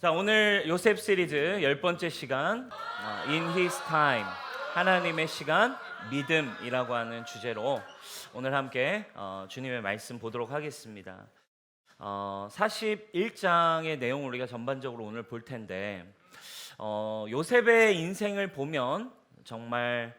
자, 오늘 요셉 시리즈 10번째 시간 In His Time, 하나님의 시간 믿음이라고 하는 주제로 오늘 함께 주님의 말씀 보도록 하겠습니다. 41장의 내용을 우리가 전반적으로 오늘 볼 텐데 요셉의 인생을 보면 정말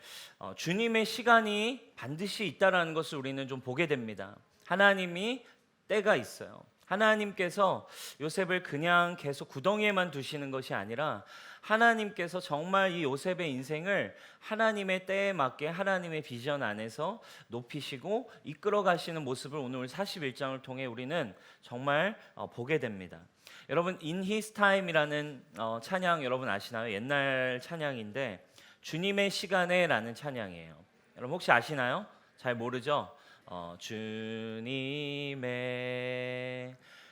주님의 시간이 반드시 있다라는 것을 우리는 좀 보게 됩니다. 하나님이 때가 있어요. 하나님께서 요셉을 그냥 계속 구덩이에만 두시는 것이 아니라 하나님께서 정말 이 요셉의 인생을 하나님의 때에 맞게 하나님의 비전 안에서 높이시고 이끌어 가시는 모습을 오늘 41장을 통해 우리는 정말 보게 됩니다. 여러분, In His Time이라는 찬양 여러분 아시나요? 옛날 찬양인데 주님의 시간에 라는 찬양이에요. 여러분 혹시 아시나요? 잘 모르죠? 주님의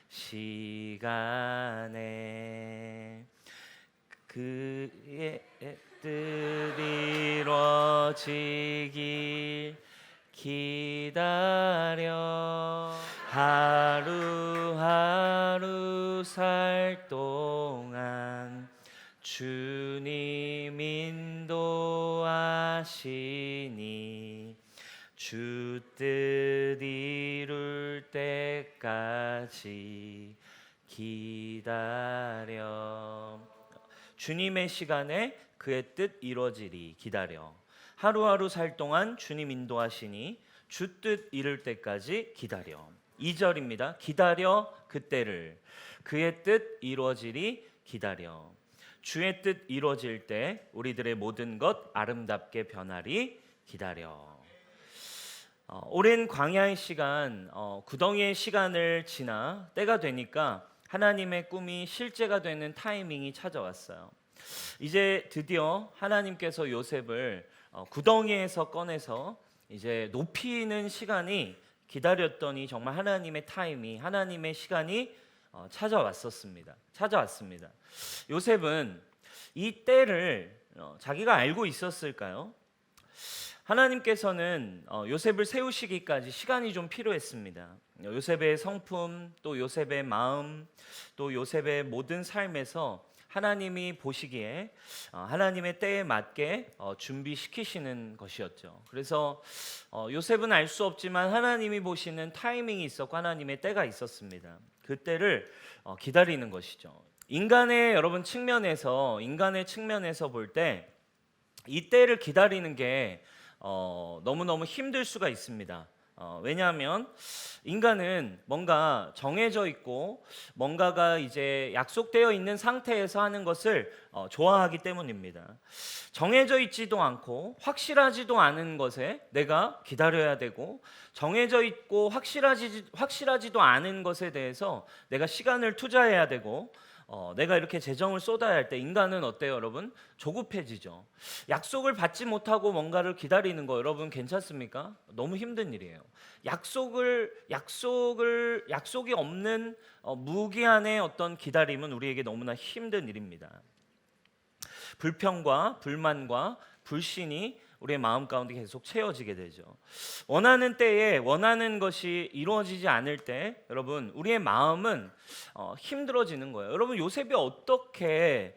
시간에 그의 뜻 이루어지길 기다려 하루하루 살 동안 주님 인도하시니 주 뜻 이룰 때까지 기다려. 주님의 시간에 그의 뜻 이루어지리 기다려. 하루하루 살 동안 주님 인도하시니 주 뜻 이룰 때까지 기다려. 2절입니다. 기다려 그때를 그의 뜻 이루어지리 기다려. 주의 뜻 이루어질 때 우리들의 모든 것 아름답게 변하리 기다려. 오랜 광야의 시간, 구덩이의 시간을 지나 때가 되니까 하나님의 꿈이 실제가 되는 타이밍이 찾아왔어요. 이제 드디어 하나님께서 요셉을 구덩이에서 꺼내서 이제 높이는 시간이 기다렸더니 정말 하나님의 타임이, 하나님의 시간이 찾아왔습니다. 요셉은 이 때를 자기가 알고 있었을까요? 하나님께서는 요셉을 세우시기까지 시간이 좀 필요했습니다. 요셉의 성품, 또 요셉의 마음, 또 요셉의 모든 삶에서 하나님이 보시기에 하나님의 때에 맞게 준비시키시는 것이었죠. 그래서 요셉은 알 수 없지만 하나님이 보시는 타이밍이 있었고 하나님의 때가 있었습니다. 그 때를 기다리는 것이죠. 인간의 측면에서 볼 때 이 때를 기다리는 게 너무너무 힘들 수가 있습니다. 왜냐하면 인간은 뭔가 정해져 있고 뭔가가 이제 약속되어 있는 상태에서 하는 것을 좋아하기 때문입니다. 정해져 있지도 않고 확실하지도 않은 것에 내가 기다려야 되고 정해져 있고 확실하지도 않은 것에 대해서 내가 시간을 투자해야 되고 내가 이렇게 재정을 쏟아야 할 때 인간은 어때요, 여러분? 조급해지죠. 약속을 받지 못하고 뭔가를 기다리는 거 여러분 괜찮습니까? 너무 힘든 일이에요. 약속이 없는 무기한의 어떤 기다림은 우리에게 너무나 힘든 일입니다. 불평과 불만과 불신이 우리의 마음 가운데 계속 채워지게 되죠. 원하는 때에 원하는 것이 이루어지지 않을 때 여러분 우리의 마음은 힘들어지는 거예요. 여러분 요셉이 어떻게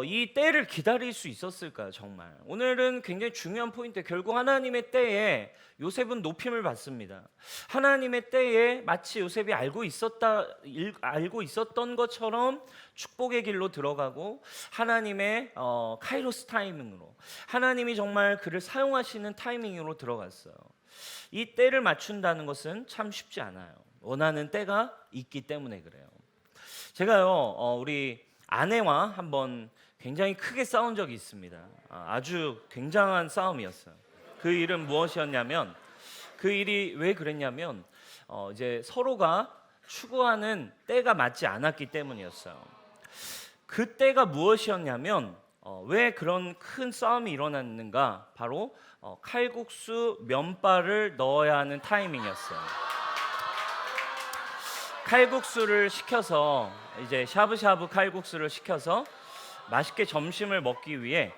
이 때를 기다릴 수 있었을까요? 정말 오늘은 굉장히 중요한 포인트. 결국 하나님의 때에 요셉은 높임을 받습니다. 하나님의 때에 마치 요셉이 알고 있었던 것처럼 축복의 길로 들어가고 하나님의 카이로스 타이밍으로 하나님이 정말 그를 사용하시는 타이밍으로 들어갔어요. 이 때를 맞춘다는 것은 참 쉽지 않아요. 원하는 때가 있기 때문에 그래요. 제가요 우리 아내와 한번 굉장히 크게 싸운 적이 있습니다. 아주 굉장한 싸움이었어요. 그 일은 무엇이었냐면 그 일이 왜 그랬냐면 이제 서로가 추구하는 때가 맞지 않았기 때문이었어요. 그 때가 무엇이었냐면 왜 그런 큰 싸움이 일어났는가? 바로 칼국수 면발을 넣어야 하는 타이밍이었어요. 칼국수를 시켜서 이제 샤브샤브 칼국수를 시켜서 맛있게 점심을 먹기 위해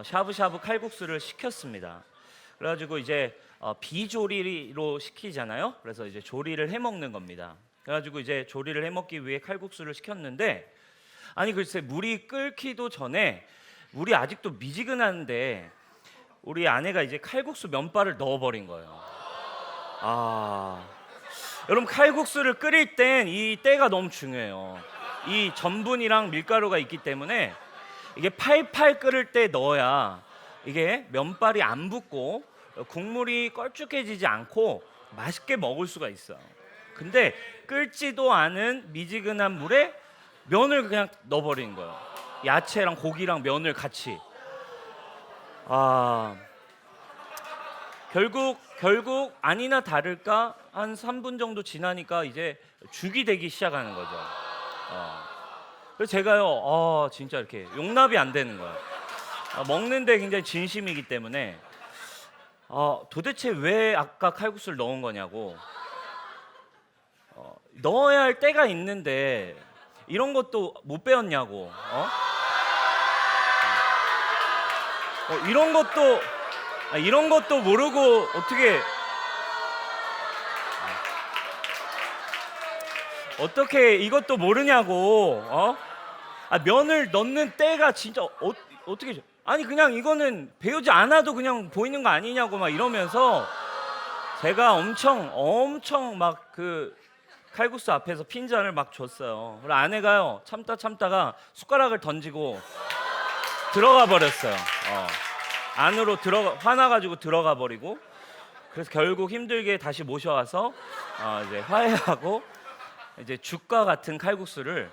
샤브샤브 칼국수를 시켰습니다. 그래가지고 이제 비조리로 시키잖아요. 그래서 이제 조리를 해 먹는 겁니다. 그래가지고 이제 조리를 해 먹기 위해 칼국수를 시켰는데 아니 글쎄 물이 끓기도 전에 물이 아직도 미지근한데 우리 아내가 이제 칼국수 면발을 넣어버린 거예요. 아, 여러분 칼국수를 끓일 땐 이 때가 너무 중요해요. 이 전분이랑 밀가루가 있기 때문에 이게 팔팔 끓을 때 넣어야 이게 면발이 안 붙고 국물이 걸쭉해지지 않고 맛있게 먹을 수가 있어요. 근데 끓지도 않은 미지근한 물에 면을 그냥 넣어버린 거예요. 야채랑 고기랑 면을 같이. 아, 결국 아니나 다를까 한 3분 정도 지나니까 이제 죽이 되기 시작하는 거죠. 그래서 제가요, 진짜 이렇게 용납이 안 되는 거예요. 먹는데 굉장히 진심이기 때문에 도대체 왜 아까 칼국수를 넣은 거냐고. 넣어야 할 때가 있는데 이런 것도 못 배웠냐고. 이런 것도 모르고 어떻게 이것도 모르냐고. 면을 넣는 때가 진짜 어떻게 아니 그냥 이거는 배우지 않아도 그냥 보이는 거 아니냐고 막 이러면서 제가 엄청 막 그 칼국수 앞에서 핀잔을 막 줬어요. 그리고 아내가요 참다가 숟가락을 던지고 들어가 버렸어요. 안으로 화나가지고 들어가 버리고, 그래서 결국 힘들게 다시 모셔와서 이제 화해하고 이제 죽과 같은 칼국수를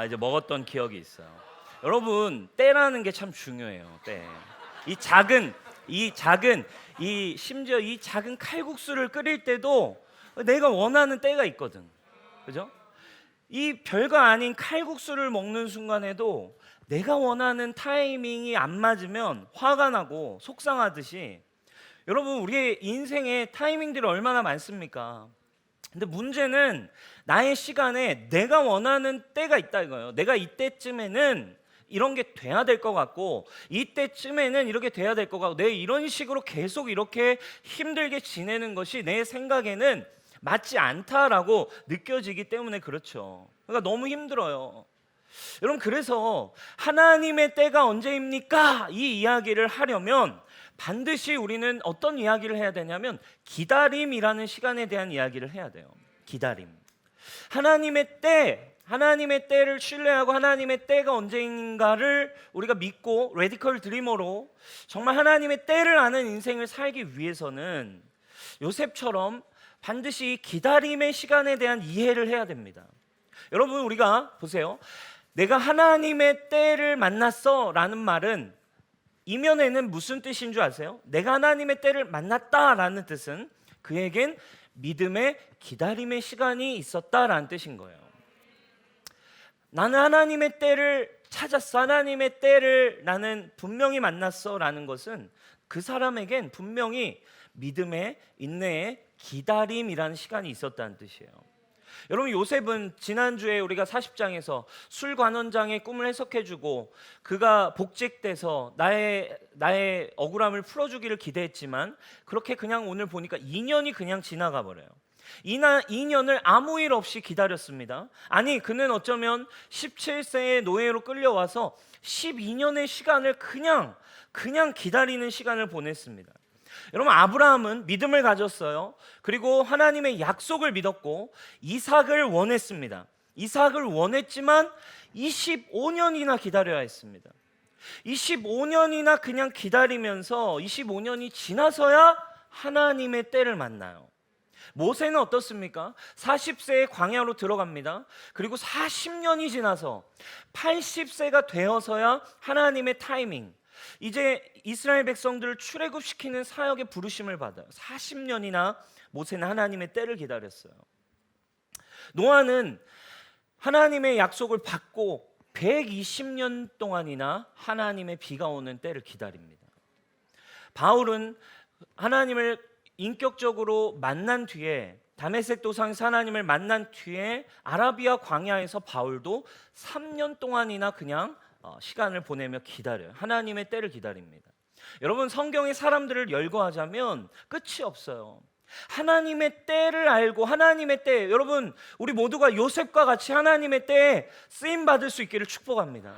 이제 먹었던 기억이 있어요. 여러분 때라는 게 참 중요해요. 때. 심지어 이 작은 칼국수를 끓일 때도 내가 원하는 때가 있거든. 그죠? 이 별거 아닌 칼국수를 먹는 순간에도 내가 원하는 타이밍이 안 맞으면 화가 나고 속상하듯이, 여러분 우리의 인생에 타이밍들이 얼마나 많습니까? 근데 문제는 나의 시간에 내가 원하는 때가 있다 이거예요. 내가 이때쯤에는 이런 게 돼야 될 것 같고, 이때쯤에는 이렇게 돼야 될 것 같고, 내 이런 식으로 계속 이렇게 힘들게 지내는 것이 내 생각에는 맞지 않다라고 느껴지기 때문에 그렇죠. 그러니까 너무 힘들어요. 여러분 그래서 하나님의 때가 언제입니까? 이 이야기를 하려면 반드시 우리는 어떤 이야기를 해야 되냐면 기다림이라는 시간에 대한 이야기를 해야 돼요. 기다림. 하나님의 때를 신뢰하고 하나님의 때가 언제인가를 우리가 믿고 레디컬 드리머로 정말 하나님의 때를 아는 인생을 살기 위해서는 요셉처럼 반드시 기다림의 시간에 대한 이해를 해야 됩니다. 여러분 우리가 보세요. 내가 하나님의 때를 만났어 라는 말은 이면에는 무슨 뜻인 줄 아세요? 내가 하나님의 때를 만났다라는 뜻은 그에겐 믿음의 기다림의 시간이 있었다라는 뜻인 거예요. 나는 하나님의 때를 찾았어, 하나님의 때를 나는 분명히 만났어 라는 것은 그 사람에겐 분명히 믿음의 인내의 기다림이라는 시간이 있었다는 뜻이에요. 여러분 요셉은 지난주에 우리가 40장에서 술관원장의 꿈을 해석해주고 그가 복직돼서 나의 억울함을 풀어주기를 기대했지만 그렇게 그냥 오늘 보니까 2년이 그냥 지나가 버려요. 2년을 아무 일 없이 기다렸습니다. 아니 그는 어쩌면 17세의 노예로 끌려와서 12년의 시간을 그냥 기다리는 시간을 보냈습니다. 여러분 아브라함은 믿음을 가졌어요. 그리고 하나님의 약속을 믿었고 이삭을 원했습니다. 이삭을 원했지만 25년이나 기다려야 했습니다. 25년이나 그냥 기다리면서 25년이 지나서야 하나님의 때를 만나요. 모세는 어떻습니까? 40세에 광야로 들어갑니다. 그리고 40년이 지나서 80세가 되어서야 하나님의 타이밍, 이제 이스라엘 백성들을 출애굽시키는 사역의 부르심을 받아요. 40년이나 모세는 하나님의 때를 기다렸어요. 노아는 하나님의 약속을 받고 120년 동안이나 하나님의 비가 오는 때를 기다립니다. 바울은 하나님을 인격적으로 만난 뒤에 다메섹 도상에서 하나님을 만난 뒤에 아라비아 광야에서 바울도 3년 동안이나 그냥 시간을 보내며 기다려요. 하나님의 때를 기다립니다. 여러분 성경의 사람들을 열거하자면 끝이 없어요. 하나님의 때를 알고 하나님의 때, 여러분 우리 모두가 요셉과 같이 하나님의 때에 쓰임 받을 수 있기를 축복합니다.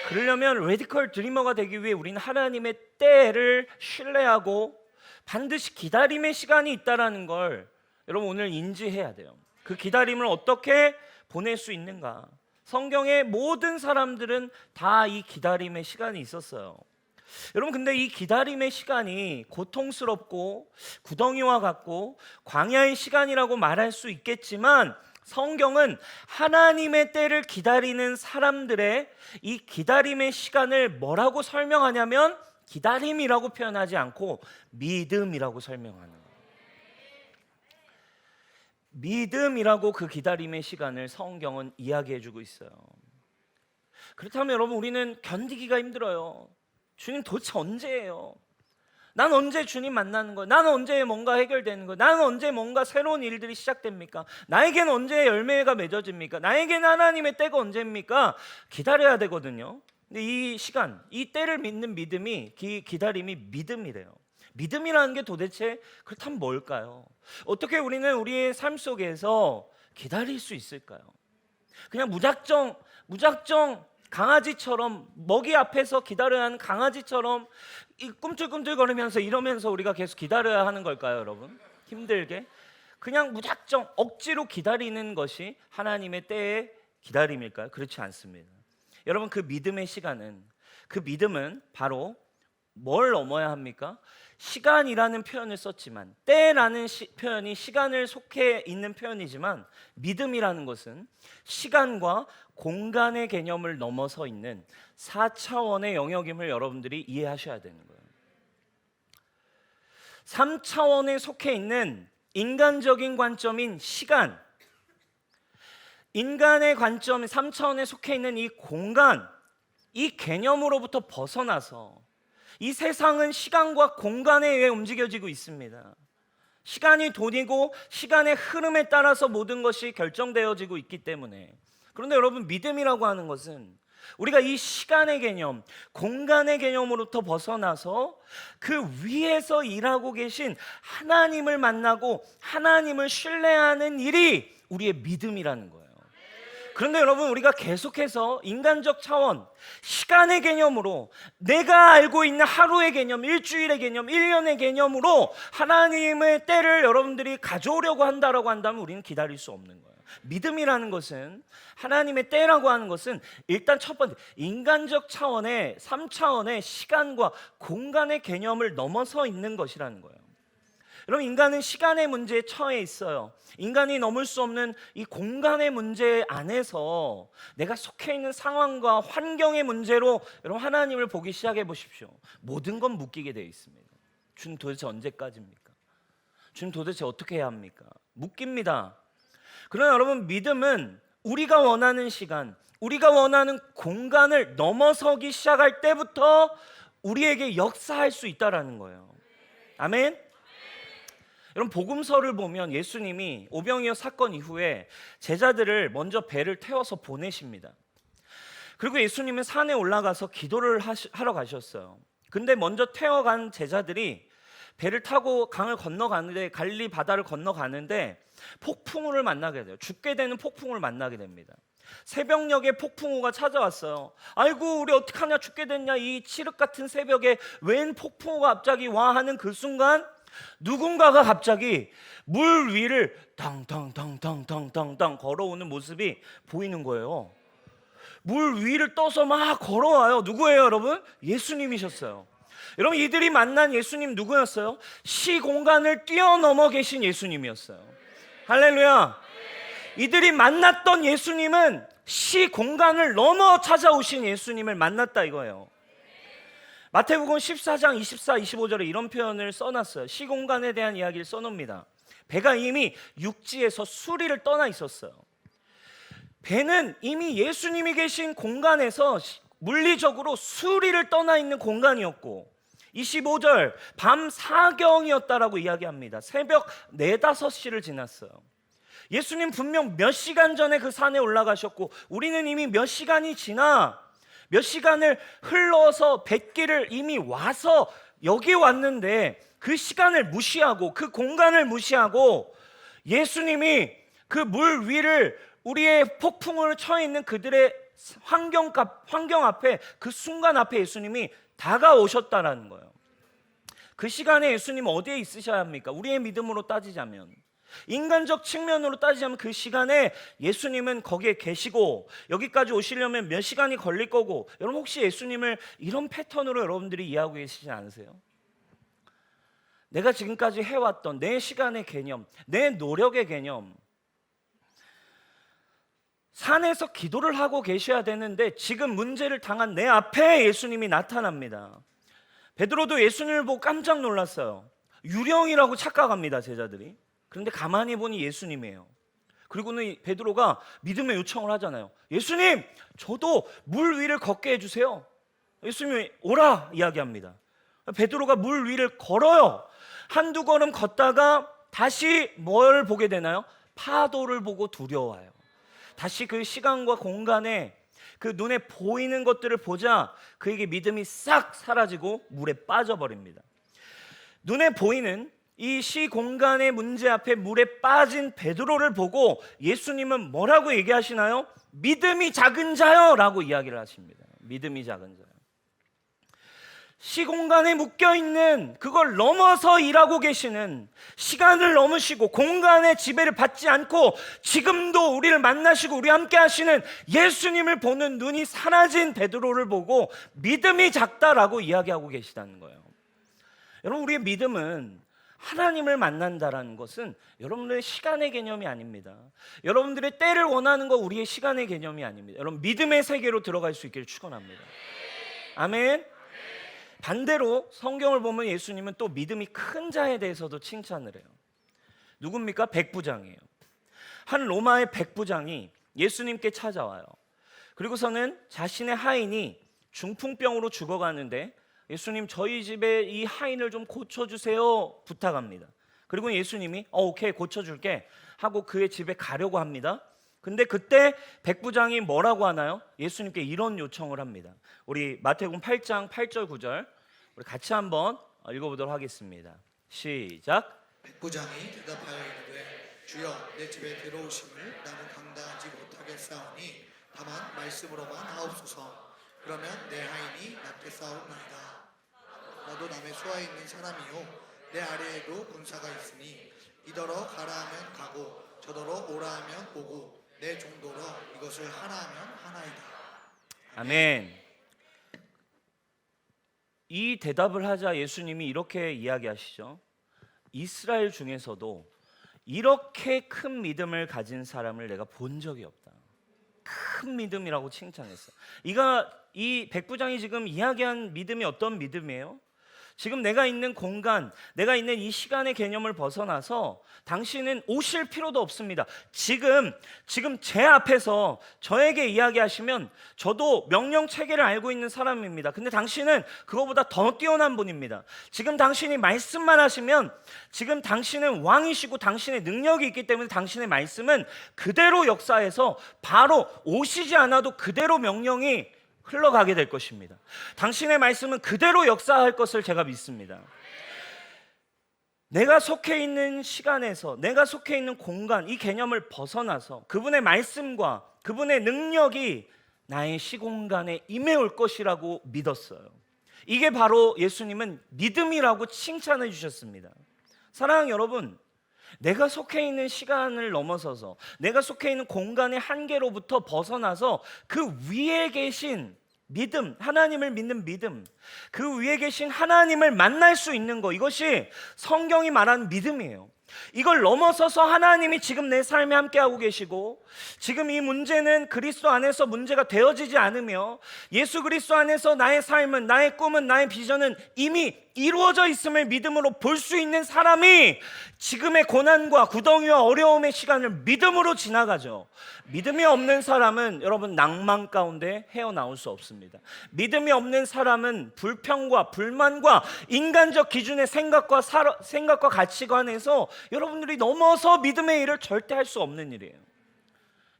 그러려면 레디컬 드리머가 되기 위해 우리는 하나님의 때를 신뢰하고 반드시 기다림의 시간이 있다는 걸 여러분 오늘 인지해야 돼요. 그 기다림을 어떻게 보낼 수 있는가? 성경의 모든 사람들은 다 이 기다림의 시간이 있었어요. 여러분 근데 이 기다림의 시간이 고통스럽고 구덩이와 같고 광야의 시간이라고 말할 수 있겠지만, 성경은 하나님의 때를 기다리는 사람들의 이 기다림의 시간을 뭐라고 설명하냐면 기다림이라고 표현하지 않고 믿음이라고 설명하는 거예요. 믿음이라고 그 기다림의 시간을 성경은 이야기해주고 있어요. 그렇다면 여러분 우리는 견디기가 힘들어요. 주님 도대체 언제예요? 난 언제 주님 만나는 거예요? 나는 언제 뭔가 해결되는 거예요? 나는 언제 뭔가 새로운 일들이 시작됩니까? 나에겐 언제 열매가 맺어집니까? 나에겐 하나님의 때가 언제입니까? 기다려야 되거든요. 근데 이 시간, 이 때를 믿는 믿음이, 기다림이 믿음이래요. 믿음이라는 게 도대체 그렇다면 뭘까요? 어떻게 우리는 우리의 삶 속에서 기다릴 수 있을까요? 그냥 무작정 강아지처럼, 먹이 앞에서 기다려야 하는 강아지처럼 꿈틀꿈틀거리면서 이러면서 우리가 계속 기다려야 하는 걸까요, 여러분? 힘들게 그냥 무작정 억지로 기다리는 것이 하나님의 때의 기다림일까요? 그렇지 않습니다. 여러분 그 믿음의 시간은, 그 믿음은 바로 뭘 넘어야 합니까? 시간이라는 표현을 썼지만, 때라는 표현이 시간을 속해 있는 표현이지만, 믿음이라는 것은 시간과 공간의 개념을 넘어서 있는 4차원의 영역임을 여러분들이 이해하셔야 되는 거예요. 3차원에 속해 있는 인간적인 관점인 시간, 인간의 관점 3차원에 속해 있는 이 공간, 이 개념으로부터 벗어나서 이 세상은 시간과 공간에 의해 움직여지고 있습니다. 시간이 돈이고 시간의 흐름에 따라서 모든 것이 결정되어지고 있기 때문에. 그런데 여러분 믿음이라고 하는 것은 우리가 이 시간의 개념, 공간의 개념으로부터 벗어나서 그 위에서 일하고 계신 하나님을 만나고 하나님을 신뢰하는 일이 우리의 믿음이라는 거예요. 그런데 여러분 우리가 계속해서 인간적 차원, 시간의 개념으로, 내가 알고 있는 하루의 개념, 일주일의 개념, 1년의 개념으로 하나님의 때를 여러분들이 가져오려고 한다고 한다면 우리는 기다릴 수 없는 거예요. 믿음이라는 것은, 하나님의 때라고 하는 것은 일단 첫 번째 인간적 차원의 3차원의 시간과 공간의 개념을 넘어서 있는 것이라는 거예요. 여러분 인간은 시간의 문제에 처해 있어요. 인간이 넘을 수 없는 이 공간의 문제 안에서 내가 속해 있는 상황과 환경의 문제로 여러분 하나님을 보기 시작해 보십시오. 모든 건 묶이게 되어 있습니다. 주님 도대체 언제까지입니까? 주님 도대체 어떻게 해야 합니까? 묶입니다. 그러나 여러분 믿음은 우리가 원하는 시간, 우리가 원하는 공간을 넘어서기 시작할 때부터 우리에게 역사할 수 있다라는 거예요. 아멘. 여러분 복음서를 보면 예수님이 오병이어 사건 이후에 제자들을 먼저 배를 태워서 보내십니다. 그리고 예수님은 산에 올라가서 기도를 하러 가셨어요. 근데 먼저 태워간 제자들이 배를 타고 강을 건너가는데, 갈릴리 바다를 건너가는데 폭풍우를 만나게 돼요. 죽게 되는 폭풍우를 만나게 됩니다. 새벽녘에 폭풍우가 찾아왔어요. 아이고 우리 어떡하냐, 죽게 됐냐, 이 칠흑 같은 새벽에 웬 폭풍우가 갑자기 와 하는 그 순간 누군가가 갑자기 물 위를 탕탕탕탕탕탕탕 걸어오는 모습이 보이는 거예요. 물 위를 떠서 막 걸어와요. 누구예요 여러분? 예수님이셨어요. 여러분 이들이 만난 예수님 누구였어요? 시공간을 뛰어넘어 계신 예수님이었어요. 할렐루야. 이들이 만났던 예수님은 시공간을 넘어 찾아오신 예수님을 만났다 이거예요. 마태복음 14장 24, 25절에 이런 표현을 써놨어요. 시공간에 대한 이야기를 써놓습니다. 배가 이미 육지에서 수리를 떠나 있었어요. 배는 이미 예수님이 계신 공간에서 물리적으로 수리를 떠나 있는 공간이었고, 25절 밤 사경이었다라고 이야기합니다. 새벽 4, 5시를 지났어요. 예수님 분명 몇 시간 전에 그 산에 올라가셨고 우리는 이미 몇 시간이 지나 몇 시간을 흘러서 뱃길을 이미 와서 여기 왔는데 그 시간을 무시하고 그 공간을 무시하고 예수님이 그 물 위를 우리의 폭풍으로 처해 있는 그들의 환경 앞에, 그 순간 앞에 예수님이 다가오셨다라는 거예요. 그 시간에 예수님 어디에 있으셔야 합니까? 우리의 믿음으로 따지자면, 인간적 측면으로 따지자면 그 시간에 예수님은 거기에 계시고 여기까지 오시려면 몇 시간이 걸릴 거고, 여러분 혹시 예수님을 이런 패턴으로 여러분들이 이해하고 계시지 않으세요? 내가 지금까지 해왔던 내 시간의 개념, 내 노력의 개념, 산에서 기도를 하고 계셔야 되는데 지금 문제를 당한 내 앞에 예수님이 나타납니다. 베드로도 예수님을 보고 깜짝 놀랐어요. 유령이라고 착각합니다, 제자들이. 그런데 가만히 보니 예수님이에요. 그리고는 베드로가 믿음의 요청을 하잖아요. 예수님, 저도 물 위를 걷게 해주세요. 예수님이 오라 이야기합니다. 베드로가 물 위를 걸어요. 한두 걸음 걷다가 다시 뭘 보게 되나요? 파도를 보고 두려워해요. 다시 그 시간과 공간에 그 눈에 보이는 것들을 보자 그에게 믿음이 싹 사라지고 물에 빠져버립니다. 눈에 보이는 이 시공간의 문제 앞에 물에 빠진 베드로를 보고 예수님은 뭐라고 얘기하시나요? 믿음이 작은 자요 라고 이야기를 하십니다. 믿음이 작은 자요. 시공간에 묶여있는 그걸 넘어서 일하고 계시는, 시간을 넘으시고 공간의 지배를 받지 않고 지금도 우리를 만나시고 우리 함께 하시는 예수님을 보는 눈이 사라진 베드로를 보고 믿음이 작다라고 이야기하고 계시다는 거예요. 여러분, 우리의 믿음은 하나님을 만난다라는 것은 여러분들의 시간의 개념이 아닙니다. 여러분들의 때를 원하는 거 우리의 시간의 개념이 아닙니다. 여러분, 믿음의 세계로 들어갈 수 있기를 축원합니다. 아멘. 반대로 성경을 보면 예수님은 또 믿음이 큰 자에 대해서도 칭찬을 해요. 누굽니까? 백부장이에요. 한 로마의 백부장이 예수님께 찾아와요. 그리고서는 자신의 하인이 중풍병으로 죽어가는데 예수님, 저희 집에 이 하인을 좀 고쳐주세요 부탁합니다. 그리고 예수님이 오케이, 고쳐줄게 하고 그의 집에 가려고 합니다. 근데 그때 백부장이 뭐라고 하나요? 예수님께 이런 요청을 합니다. 우리 마태복음 8장 8절 9절 우리 같이 한번 읽어보도록 하겠습니다. 시작. 백부장이 대답하여 이르되 주여, 내 집에 들어오심을 나는 감당하지 못하겠사오니 다만 말씀으로만 하옵소서. 그러면 내 하인이 낫게 싸우나이다. 나도 남의 수하에 있는 사람이요 내 아래에도 군사가 있으니 이더러 가라 하면 가고 저더러 오라 하면 오고 내 종도로 이것을 하라 하면 하나이다. 아멘. 이 대답을 하자 예수님이 이렇게 이야기하시죠. 이스라엘 중에서도 이렇게 큰 믿음을 가진 사람을 내가 본 적이 없다. 큰 믿음이라고 칭찬했어요. 이 백부장이 지금 이야기한 믿음이 어떤 믿음이에요? 지금 내가 있는 공간, 내가 있는 이 시간의 개념을 벗어나서 당신은 오실 필요도 없습니다. 지금 제 앞에서 저에게 이야기하시면 저도 명령 체계를 알고 있는 사람입니다. 근데 당신은 그거보다 더 뛰어난 분입니다. 지금 당신이 말씀만 하시면, 지금 당신은 왕이시고 당신의 능력이 있기 때문에 당신의 말씀은 그대로 역사해서 바로 오시지 않아도 그대로 명령이 흘러가게 될 것입니다. 당신의 말씀은 그대로 역사할 것을 제가 믿습니다. 내가 속해 있는 시간에서, 내가 속해 있는 공간, 이 개념을 벗어나서 그분의 말씀과 그분의 능력이 나의 시공간에 임해올 것이라고 믿었어요. 이게 바로 예수님은 믿음이라고 칭찬해 주셨습니다. 사랑하는 여러분, 내가 속해 있는 시간을 넘어서서, 내가 속해 있는 공간의 한계로부터 벗어나서 그 위에 계신 믿음, 하나님을 믿는 믿음, 그 위에 계신 하나님을 만날 수 있는 것, 이것이 성경이 말하는 믿음이에요. 이걸 넘어서서 하나님이 지금 내 삶에 함께하고 계시고, 지금 이 문제는 그리스도 안에서 문제가 되어지지 않으며, 예수 그리스도 안에서 나의 삶은, 나의 꿈은, 나의 비전은 이미 이루어져 있음을 믿음으로 볼 수 있는 사람이 지금의 고난과 구덩이와 어려움의 시간을 믿음으로 지나가죠. 믿음이 없는 사람은 여러분 낭만 가운데 헤어나올 수 없습니다. 믿음이 없는 사람은 불평과 불만과 인간적 기준의 생각과 가치관에서 여러분들이 넘어서 믿음의 일을 절대 할 수 없는 일이에요.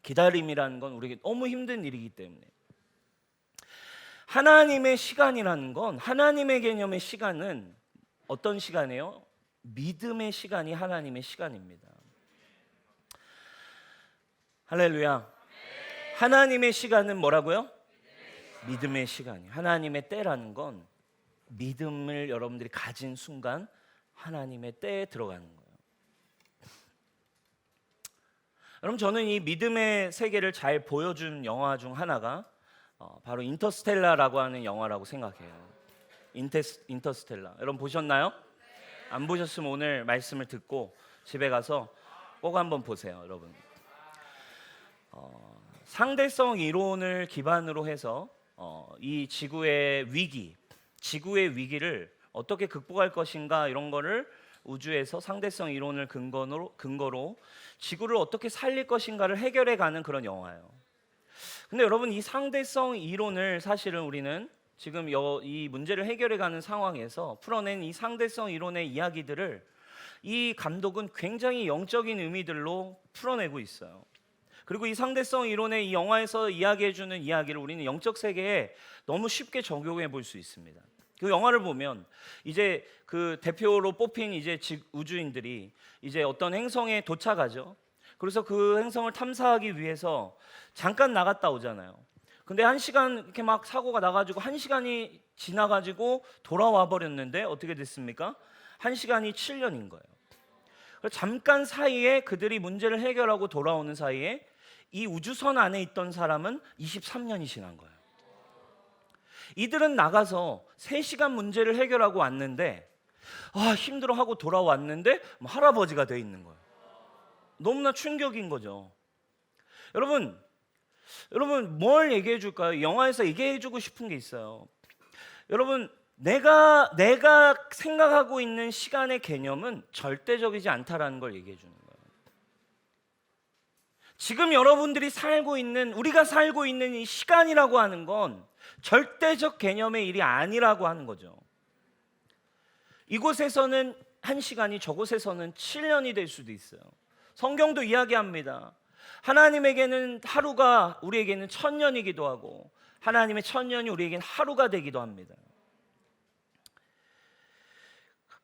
기다림이라는 건 우리에게 너무 힘든 일이기 때문에, 하나님의 시간이라는 건, 하나님의 개념의 시간은 어떤 시간이에요? 믿음의 시간이 하나님의 시간입니다. 할렐루야. 하나님의 시간은 뭐라고요? 믿음의 시간이에요. 하나님의 때라는 건 믿음을 여러분들이 가진 순간 하나님의 때에 들어가는 거예요. 여러분, 저는 이 믿음의 세계를 잘 보여준 영화 중 하나가 바로 인터스텔라라고 하는 영화라고 생각해요. 인터스텔라. 여러분 보셨나요? 안 보셨으면 오늘 말씀을 듣고 집에 가서 꼭 한번 보세요, 여러분. 상대성 이론을 기반으로 해서 이 지구의 위기를 어떻게 극복할 것인가 이런 거를 우주에서 상대성 이론을 근거로 지구를 어떻게 살릴 것인가를 해결해 가는 그런 영화예요. 근데 여러분, 이 상대성 이론을 사실은 우리는 지금 이 문제를 해결해 가는 상황에서 풀어낸 이 상대성 이론의 이야기들을 이 감독은 굉장히 영적인 의미들로 풀어내고 있어요. 그리고 이 상대성 이론의 이 영화에서 이야기해 주는 이야기를 우리는 영적 세계에 너무 쉽게 적용해 볼 수 있습니다. 그 영화를 보면 이제 그 대표로 뽑힌 이제 우주인들이 이제 어떤 행성에 도착하죠. 그래서 그 행성을 탐사하기 위해서 잠깐 나갔다 오잖아요. 근데 1시간 이렇게 막 사고가 나가지고 1시간이 지나가지고 돌아와 버렸는데 어떻게 됐습니까? 1시간이 7년인 거예요. 잠깐 사이에 그들이 문제를 해결하고 돌아오는 사이에 이 우주선 안에 있던 사람은 23년이 지난 거예요. 이들은 나가서 3시간 문제를 해결하고 왔는데 힘들어하고 돌아왔는데 할아버지가 돼 있는 거예요. 너무나 충격인 거죠. 여러분 뭘 얘기해 줄까요? 영화에서 얘기해 주고 싶은 게 있어요. 여러분, 내가 생각하고 있는 시간의 개념은 절대적이지 않다라는 걸 얘기해 주는 거예요. 지금 여러분들이 우리가 살고 있는 이 시간이라고 하는 건 절대적 개념의 일이 아니라고 하는 거죠. 이곳에서는 1시간이 저곳에서는 7년이 될 수도 있어요. 성경도 이야기합니다. 하나님에게는 하루가 우리에게는 1000년이기도 하고 하나님의 1000년이 우리에게는 하루가 되기도 합니다.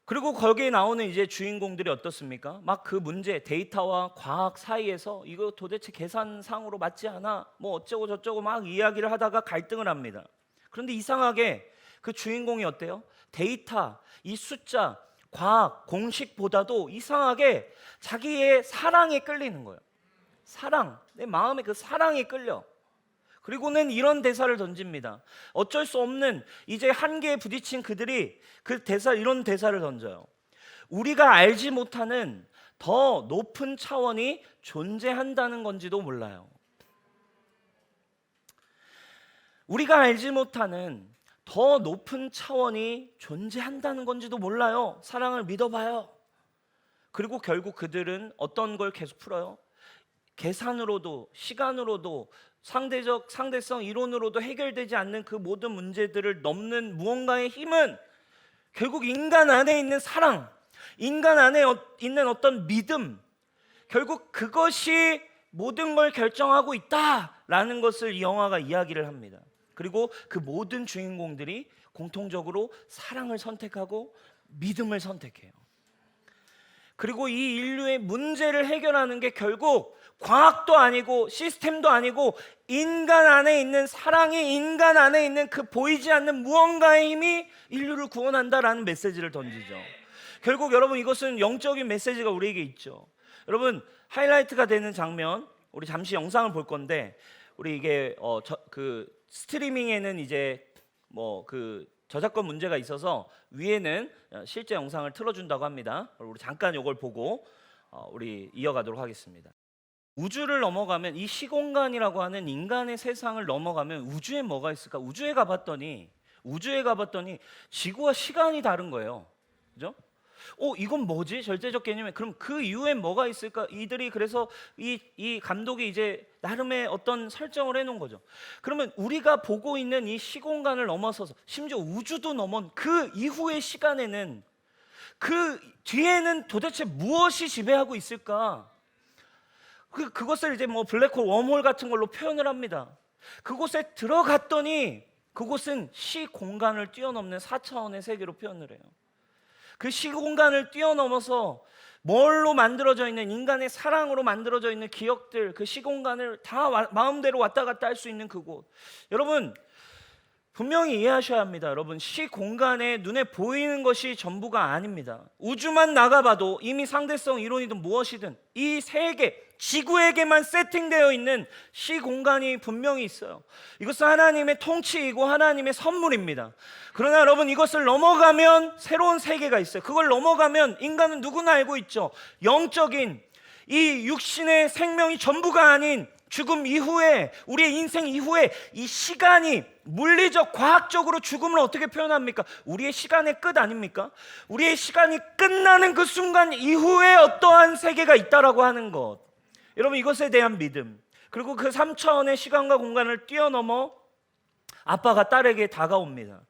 그리고 거기에 나오는 이제 주인공들이 어떻습니까? 막 그 문제, 데이터와 과학 사이에서 이거 도대체 계산상으로 맞지 않아? 뭐 어쩌고 저쩌고 막 이야기를 하다가 갈등을 합니다. 그런데 이상하게 그 주인공이 어때요? 데이터, 이 숫자, 과학, 공식보다도 이상하게 자기의 사랑에 끌리는 거예요. 내 마음에 그 사랑에 끌려. 그리고는 이런 대사를 던집니다. 어쩔 수 없는 이제 한계에 부딪힌 그들이 이런 대사를 던져요. 우리가 알지 못하는 더 높은 차원이 존재한다는 건지도 몰라요. 우리가 알지 못하는 더 높은 차원이 존재한다는 건지도 몰라요. 사랑을 믿어봐요. 그리고 결국 그들은 어떤 걸 계속 풀어요? 계산으로도 시간으로도 상대성 이론으로도 해결되지 않는 그 모든 문제들을 넘는 무언가의 힘은 결국 인간 안에 있는 사랑, 인간 안에 있는 어떤 믿음, 결국 그것이 모든 걸 결정하고 있다라는 것을 이 영화가 이야기를 합니다. 그리고 그 모든 주인공들이 공통적으로 사랑을 선택하고 믿음을 선택해요. 그리고 이 인류의 문제를 해결하는 게 결국 과학도 아니고 시스템도 아니고 인간 안에 있는 사랑이, 인간 안에 있는 그 보이지 않는 무언가의 힘이 인류를 구원한다라는 메시지를 던지죠. 결국 여러분, 이것은 영적인 메시지가 우리에게 있죠. 여러분, 하이라이트가 되는 장면, 우리 잠시 영상을 볼 건데, 우리 이게 그 스트리밍에는 이제 뭐 그 저작권 문제가 있어서 위에는 실제 영상을 틀어준다고 합니다. 우리 잠깐 이걸 보고 우리 이어가도록 하겠습니다. 우주를 넘어가면, 이 시공간이라고 하는 인간의 세상을 넘어가면 우주에 뭐가 있을까? 우주에 가봤더니 지구와 시간이 다른 거예요. 그죠? 이건 뭐지? 절대적 개념에. 그럼 그 이후엔 뭐가 있을까? 이들이 그래서 이 감독이 이제 나름의 어떤 설정을 해놓은 거죠. 그러면 우리가 보고 있는 이 시공간을 넘어서서 심지어 우주도 넘은 그 이후의 시간에는, 그 뒤에는 도대체 무엇이 지배하고 있을까? 그것을 이제 뭐 블랙홀, 웜홀 같은 걸로 표현을 합니다. 그곳에 들어갔더니 그곳은 시공간을 뛰어넘는 4차원의 세계로 표현을 해요. 그 시공간을 뛰어넘어서 뭘로 만들어져 있는, 인간의 사랑으로 만들어져 있는 기억들, 그 시공간을 다 마음대로 왔다 갔다 할 수 있는 그곳. 여러분 분명히 이해하셔야 합니다. 여러분, 시공간에 눈에 보이는 것이 전부가 아닙니다. 우주만 나가봐도 이미 상대성 이론이든 무엇이든 이 세계, 지구에게만 세팅되어 있는 시공간이 분명히 있어요. 이것은 하나님의 통치이고 하나님의 선물입니다. 그러나 여러분, 이것을 넘어가면 새로운 세계가 있어요. 그걸 넘어가면 인간은 누구나 알고 있죠. 영적인 이 육신의 생명이 전부가 아닌 죽음 이후에, 우리의 인생 이후에 이 시간이 물리적, 과학적으로 죽음을 어떻게 표현합니까? 우리의 시간의 끝 아닙니까? 우리의 시간이 끝나는 그 순간 이후에 어떠한 세계가 있다라고 하는 것. 여러분, 이것에 대한 믿음, 그리고 그 3차원의 시간과 공간을 뛰어넘어 아빠가 딸에게 다가옵니다.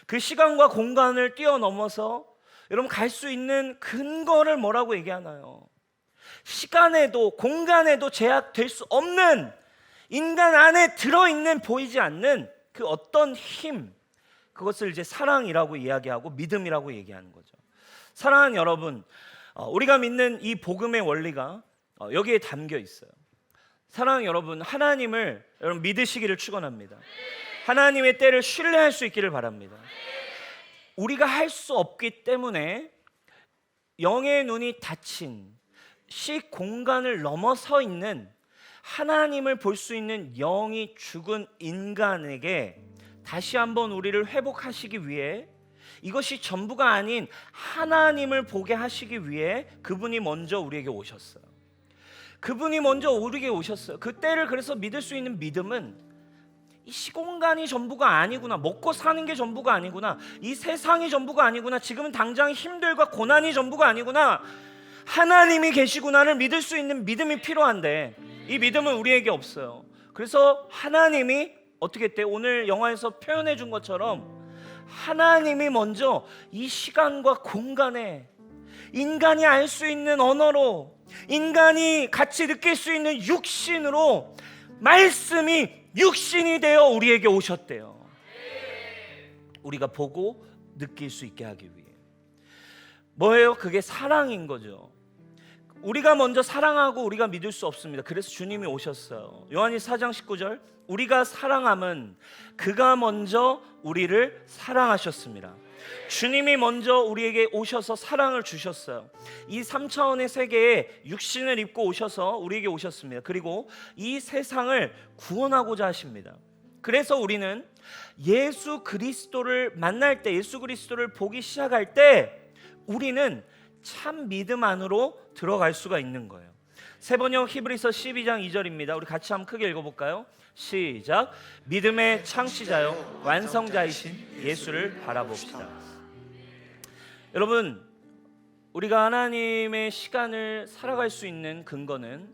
그 시간과 공간을 뛰어넘어서 여러분 갈 수 있는 근거를 뭐라고 얘기하나요? 시간에도 공간에도 제약될 수 없는, 인간 안에 들어있는, 보이지 않는 그 어떤 힘, 그것을 이제 사랑이라고 이야기하고 믿음이라고 얘기하는 거죠. 사랑하는 여러분, 우리가 믿는 이 복음의 원리가 여기에 담겨 있어요. 사랑하는 여러분, 하나님을 여러분 믿으시기를 축원합니다. 하나님의 때를 신뢰할 수 있기를 바랍니다. 우리가 할 수 없기 때문에 영의 눈이 닫힌 시공간을 넘어서 있는, 하나님을 볼 수 있는 영이 죽은 인간에게 다시 한번 우리를 회복하시기 위해, 이것이 전부가 아닌 하나님을 보게 하시기 위해 그분이 먼저 우리에게 오셨어요. 그분이 먼저 우리에게 오셨어요. 그때를 그래서 믿을 수 있는 믿음은 이 시공간이 전부가 아니구나, 먹고 사는 게 전부가 아니구나, 이 세상이 전부가 아니구나, 지금은 당장 힘들과 고난이 전부가 아니구나, 하나님이 계시구나를 믿을 수 있는 믿음이 필요한데 이 믿음은 우리에게 없어요. 그래서 하나님이 어떻게 했대? 오늘 영화에서 표현해 준 것처럼 하나님이 먼저 이 시간과 공간에 인간이 알 수 있는 언어로, 인간이 같이 느낄 수 있는 육신으로, 말씀이 육신이 되어 우리에게 오셨대요. 우리가 보고 느낄 수 있게 하기 위해. 뭐예요? 그게 사랑인 거죠. 우리가 먼저 사랑하고 우리가 믿을 수 없습니다. 그래서 주님이 오셨어요. 요한일서 4장 19절, 우리가 사랑함은 그가 먼저 우리를 사랑하셨습니다. 주님이 먼저 우리에게 오셔서 사랑을 주셨어요. 이 3차원의 세계에 육신을 입고 오셔서 우리에게 오셨습니다. 그리고 이 세상을 구원하고자 하십니다. 그래서 우리는 예수 그리스도를 만날 때, 예수 그리스도를 보기 시작할 때 우리는 참 믿음 안으로 들어갈 수가 있는 거예요. 세번역 히브리서 12장 2절입니다. 우리 같이 한번 크게 읽어볼까요? 시작. 믿음의 창시자요 완성자이신 예수를 바라봅시다. 여러분, 우리가 하나님의 시간을 살아갈 수 있는 근거는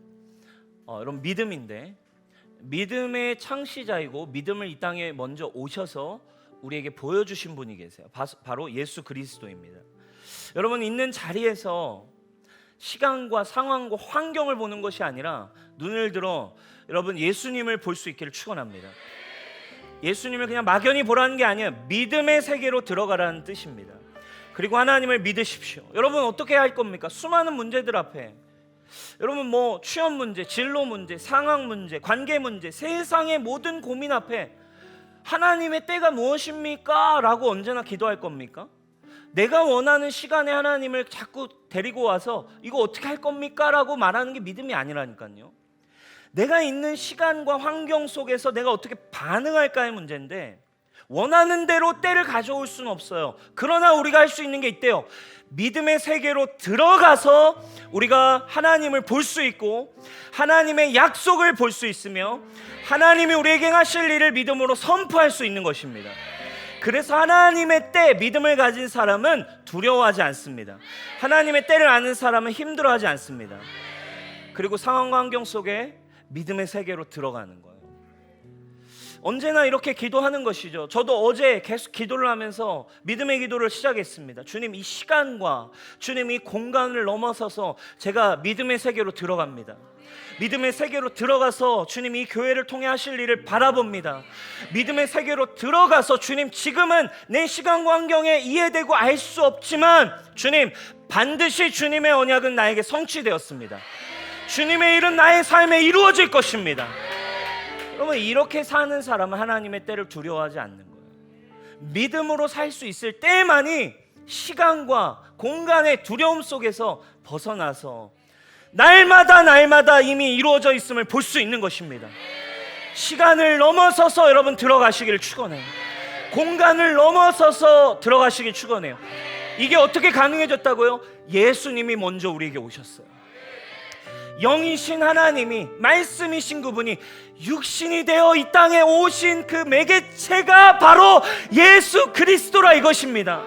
여러분 믿음인데, 믿음의 창시자이고 믿음을 이 땅에 먼저 오셔서 우리에게 보여주신 분이 계세요. 바로 예수 그리스도입니다. 여러분, 있는 자리에서 시간과 상황과 환경을 보는 것이 아니라 눈을 들어 여러분 예수님을 볼 수 있기를 축원합니다. 예수님을 그냥 막연히 보라는 게 아니에요. 믿음의 세계로 들어가라는 뜻입니다. 그리고 하나님을 믿으십시오. 여러분 어떻게 할 겁니까? 수많은 문제들 앞에 여러분 뭐 취업 문제, 진로 문제, 상황 문제, 관계 문제, 세상의 모든 고민 앞에 하나님의 때가 무엇입니까? 라고 언제나 기도할 겁니까? 내가 원하는 시간에 하나님을 자꾸 데리고 와서 이거 어떻게 할 겁니까? 라고 말하는 게 믿음이 아니라니까요. 내가 있는 시간과 환경 속에서 내가 어떻게 반응할까의 문제인데, 원하는 대로 때를 가져올 수는 없어요. 그러나 우리가 할 수 있는 게 있대요. 믿음의 세계로 들어가서 우리가 하나님을 볼 수 있고 하나님의 약속을 볼 수 있으며 하나님이 우리에게 하실 일을 믿음으로 선포할 수 있는 것입니다. 그래서 하나님의 때 믿음을 가진 사람은 두려워하지 않습니다. 하나님의 때를 아는 사람은 힘들어하지 않습니다. 그리고 상황과 환경 속에 믿음의 세계로 들어가는 거예요. 언제나 이렇게 기도하는 것이죠. 저도 어제 계속 기도를 하면서 믿음의 기도를 시작했습니다. 주님, 이 시간과 주님 이 공간을 넘어서서 제가 믿음의 세계로 들어갑니다. 믿음의 세계로 들어가서 주님 이 교회를 통해 하실 일을 바라봅니다. 믿음의 세계로 들어가서 주님, 지금은 내 시간과 환경에 이해되고 알 수 없지만 주님, 반드시 주님의 언약은 나에게 성취되었습니다. 주님의 일은 나의 삶에 이루어질 것입니다. 여러분, 이렇게 사는 사람은 하나님의 때를 두려워하지 않는 거예요. 믿음으로 살 수 있을 때만이 시간과 공간의 두려움 속에서 벗어나서 날마다 이미 이루어져 있음을 볼 수 있는 것입니다. 시간을 넘어서서 여러분 들어가시기를 축원해요. 공간을 넘어서서 들어가시길 축원해요. 이게 어떻게 가능해졌다고요? 예수님이 먼저 우리에게 오셨어요. 영이신 하나님이, 말씀이신 그분이 육신이 되어 이 땅에 오신 그 매개체가 바로 예수 그리스도라 이것입니다.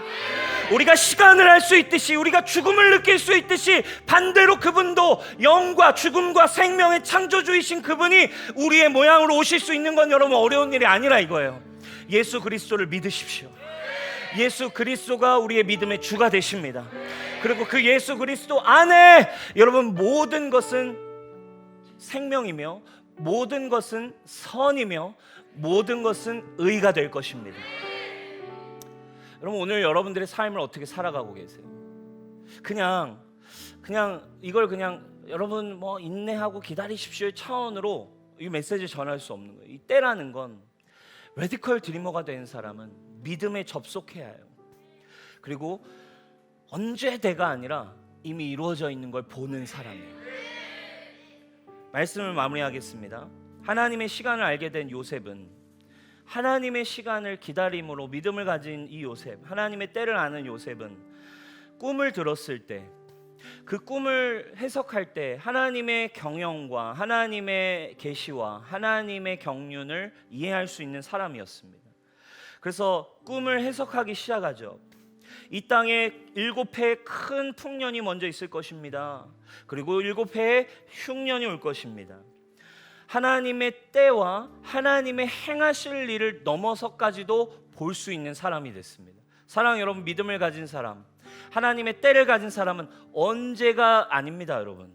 우리가 시간을 알 수 있듯이, 우리가 죽음을 느낄 수 있듯이, 반대로 그분도 영과 죽음과 생명의 창조주이신 그분이 우리의 모양으로 오실 수 있는 건 여러분 어려운 일이 아니라 이거예요. 예수 그리스도를 믿으십시오. 예수 그리스도가 우리의 믿음의 주가 되십니다. 그리고 그 예수 그리스도 안에 여러분 모든 것은 생명이며, 모든 것은 선이며, 모든 것은 의가 될 것입니다. 여러분, 오늘 여러분들의 삶을 어떻게 살아가고 계세요? 그냥 이걸 그냥 여러분 뭐 인내하고 기다리십시오의 차원으로 이 메시지를 전할 수 없는 거예요. 이 때라는 건 레디컬 드리머가 된 사람은 믿음에 접속해야 해요. 그리고 언제 때가 아니라 이미 이루어져 있는 걸 보는 사람이에요. 말씀을 마무리하겠습니다. 하나님의 시간을 알게 된 요셉은, 하나님의 시간을 기다림으로 믿음을 가진 이 요셉, 하나님의 때를 아는 요셉은 꿈을 들었을 때, 그 꿈을 해석할 때 하나님의 경영과 하나님의 계시와 하나님의 경륜을 이해할 수 있는 사람이었습니다. 그래서 꿈을 해석하기 시작하죠. 이 땅에 7해의 큰 풍년이 먼저 있을 것입니다. 그리고 7해의 흉년이 올 것입니다. 하나님의 때와 하나님의 행하실 일을 넘어서까지도 볼 수 있는 사람이 됐습니다. 사랑하는 여러분, 믿음을 가진 사람, 하나님의 때를 가진 사람은 언제가 아닙니다. 여러분,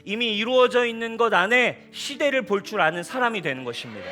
이미 이루어져 있는 것 안에 시대를 볼 줄 아는 사람이 되는 것입니다.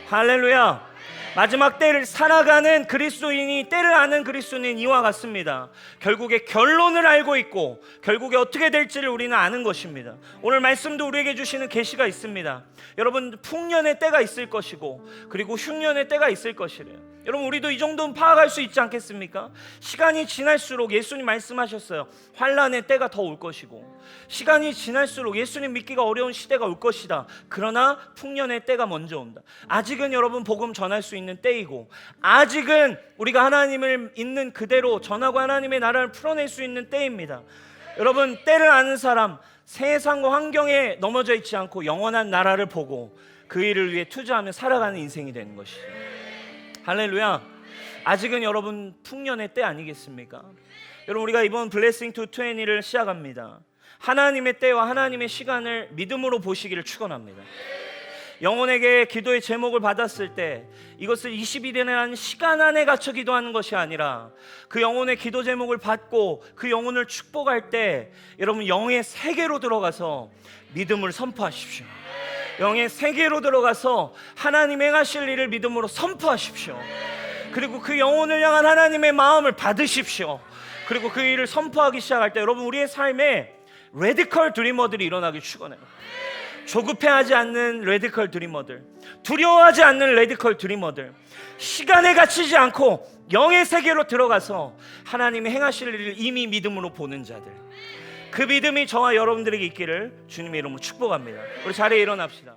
할렐루야. 마지막 때를 살아가는 그리스도인이, 때를 아는 그리스도인은 이와 같습니다. 결국에 결론을 알고 있고 결국에 어떻게 될지를 우리는 아는 것입니다. 오늘 말씀도 우리에게 주시는 계시가 있습니다. 여러분, 풍년의 때가 있을 것이고 그리고 흉년의 때가 있을 것이래요. 여러분, 우리도 이 정도는 파악할 수 있지 않겠습니까? 시간이 지날수록 예수님 말씀하셨어요. 환난의 때가 더 올 것이고, 시간이 지날수록 예수님 믿기가 어려운 시대가 올 것이다. 그러나 풍년의 때가 먼저 온다. 아직은 여러분 복음 전할 수 있는 때이고, 아직은 우리가 하나님을 있는 그대로 전하고 하나님의 나라를 풀어낼 수 있는 때입니다. 여러분, 때를 아는 사람, 세상과 환경에 넘어져 있지 않고 영원한 나라를 보고 그 일을 위해 투자하며 살아가는 인생이 되는 것이죠. 할렐루야. 아직은 여러분 풍년의 때 아니겠습니까? 여러분, 우리가 이번 블레싱 투 20를 시작합니다. 하나님의 때와 하나님의 시간을 믿음으로 보시기를 축원합니다. 영혼에게 기도의 제목을 받았을 때 이것을 20일이라는 시간 안에 갇혀 기도하는 것이 아니라 그 영혼의 기도 제목을 받고 그 영혼을 축복할 때 여러분 영의 세계로 들어가서 믿음을 선포하십시오. 영의 세계로 들어가서 하나님 행하실 일을 믿음으로 선포하십시오. 그리고 그 영혼을 향한 하나님의 마음을 받으십시오. 그리고 그 일을 선포하기 시작할 때 여러분, 우리의 삶에 레디컬 드리머들이 일어나길 축원해요. 조급해하지 않는 레디컬 드리머들, 두려워하지 않는 레디컬 드리머들, 시간에 갇히지 않고 영의 세계로 들어가서 하나님이 행하실 일을 이미 믿음으로 보는 자들, 그 믿음이 저와 여러분들에게 있기를 주님의 이름으로 축복합니다. 우리 자리에 일어납시다.